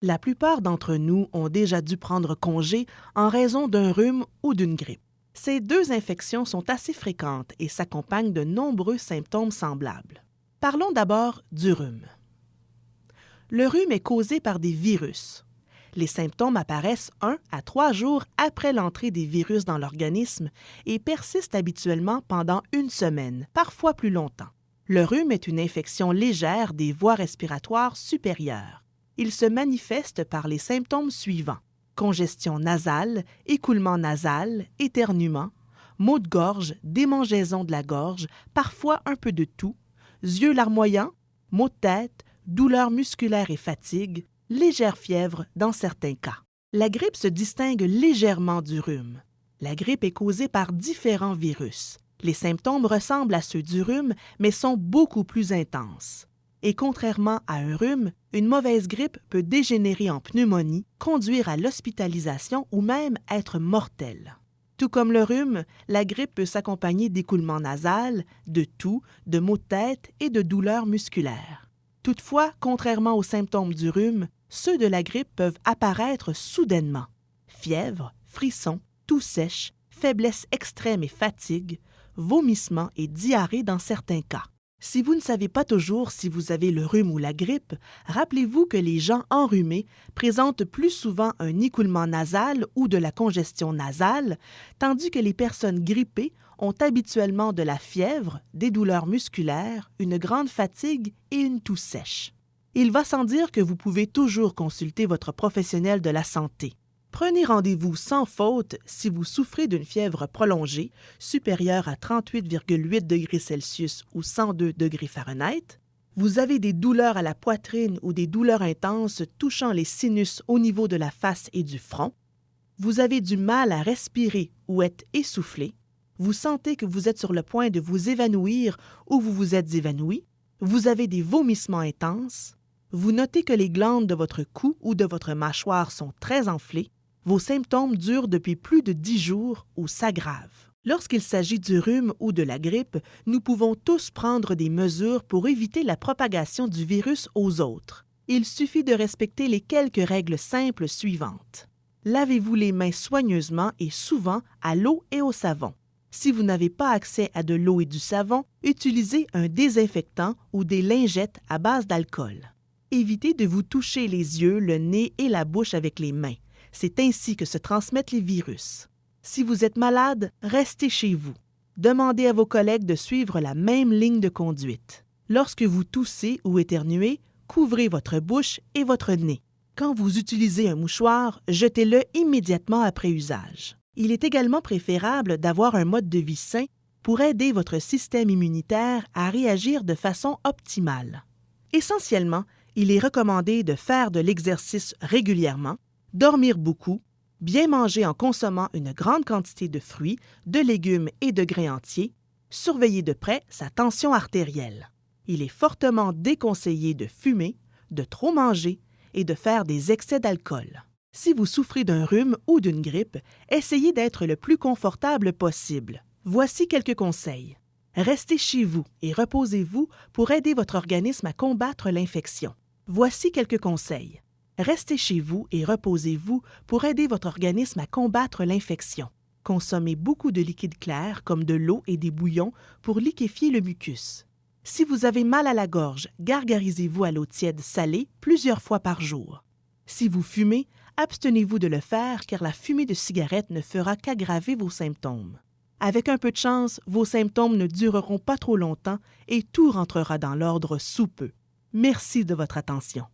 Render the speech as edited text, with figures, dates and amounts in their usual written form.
La plupart d'entre nous ont déjà dû prendre congé en raison d'un rhume ou d'une grippe. Ces deux infections sont assez fréquentes et s'accompagnent de nombreux symptômes semblables. Parlons d'abord du rhume. Le rhume est causé par des virus. Les symptômes apparaissent 1 à 3 jours après l'entrée des virus dans l'organisme et persistent habituellement pendant une semaine, parfois plus longtemps. Le rhume est une infection légère des voies respiratoires supérieures. Il se manifeste par les symptômes suivants: congestion nasale, écoulement nasal, éternuement, maux de gorge, démangeaison de la gorge, parfois un peu de toux, yeux larmoyants, maux de tête, douleurs musculaires et fatigue, légère fièvre dans certains cas. La grippe se distingue légèrement du rhume. La grippe est causée par différents virus. Les symptômes ressemblent à ceux du rhume, mais sont beaucoup plus intenses. Et contrairement à un rhume, une mauvaise grippe peut dégénérer en pneumonie, conduire à l'hospitalisation ou même être mortelle. Tout comme le rhume, la grippe peut s'accompagner d'écoulement nasal, de toux, de maux de tête et de douleurs musculaires. Toutefois, contrairement aux symptômes du rhume, ceux de la grippe peuvent apparaître soudainement. Fièvre, frissons, toux sèche, faiblesse extrême et fatigue, vomissements et diarrhée dans certains cas. Si vous ne savez pas toujours si vous avez le rhume ou la grippe, rappelez-vous que les gens enrhumés présentent plus souvent un écoulement nasal ou de la congestion nasale, tandis que les personnes grippées ont habituellement de la fièvre, des douleurs musculaires, une grande fatigue et une toux sèche. Il va sans dire que vous pouvez toujours consulter votre professionnel de la santé. Prenez rendez-vous sans faute si vous souffrez d'une fièvre prolongée, supérieure à 38,8 degrés Celsius ou 102 degrés Fahrenheit, vous avez des douleurs à la poitrine ou des douleurs intenses touchant les sinus au niveau de la face et du front, vous avez du mal à respirer ou êtes essoufflé, vous sentez que vous êtes sur le point de vous évanouir ou vous vous êtes évanoui, vous avez des vomissements intenses, vous notez que les glandes de votre cou ou de votre mâchoire sont très enflées, vos symptômes durent depuis plus de 10 jours ou s'aggravent. Lorsqu'il s'agit du rhume ou de la grippe, nous pouvons tous prendre des mesures pour éviter la propagation du virus aux autres. Il suffit de respecter les quelques règles simples suivantes. Lavez-vous les mains soigneusement et souvent à l'eau et au savon. Si vous n'avez pas accès à de l'eau et du savon, utilisez un désinfectant ou des lingettes à base d'alcool. Évitez de vous toucher les yeux, le nez et la bouche avec les mains. C'est ainsi que se transmettent les virus. Si vous êtes malade, restez chez vous. Demandez à vos collègues de suivre la même ligne de conduite. Lorsque vous toussez ou éternuez, couvrez votre bouche et votre nez. Quand vous utilisez un mouchoir, jetez-le immédiatement après usage. Il est également préférable d'avoir un mode de vie sain pour aider votre système immunitaire à réagir de façon optimale. Essentiellement, il est recommandé de faire de l'exercice régulièrement, dormir beaucoup, bien manger en consommant une grande quantité de fruits, de légumes et de grains entiers, surveiller de près sa tension artérielle. Il est fortement déconseillé de fumer, de trop manger et de faire des excès d'alcool. Si vous souffrez d'un rhume ou d'une grippe, essayez d'être le plus confortable possible. Voici quelques conseils. Restez chez vous et reposez-vous pour aider votre organisme à combattre l'infection. Voici quelques conseils. Restez chez vous et reposez-vous pour aider votre organisme à combattre l'infection. Consommez beaucoup de liquide clair comme de l'eau et des bouillons pour liquéfier le mucus. Si vous avez mal à la gorge, gargarisez-vous à l'eau tiède salée plusieurs fois par jour. Si vous fumez, abstenez-vous de le faire car la fumée de cigarette ne fera qu'aggraver vos symptômes. Avec un peu de chance, vos symptômes ne dureront pas trop longtemps et tout rentrera dans l'ordre sous peu. Merci de votre attention.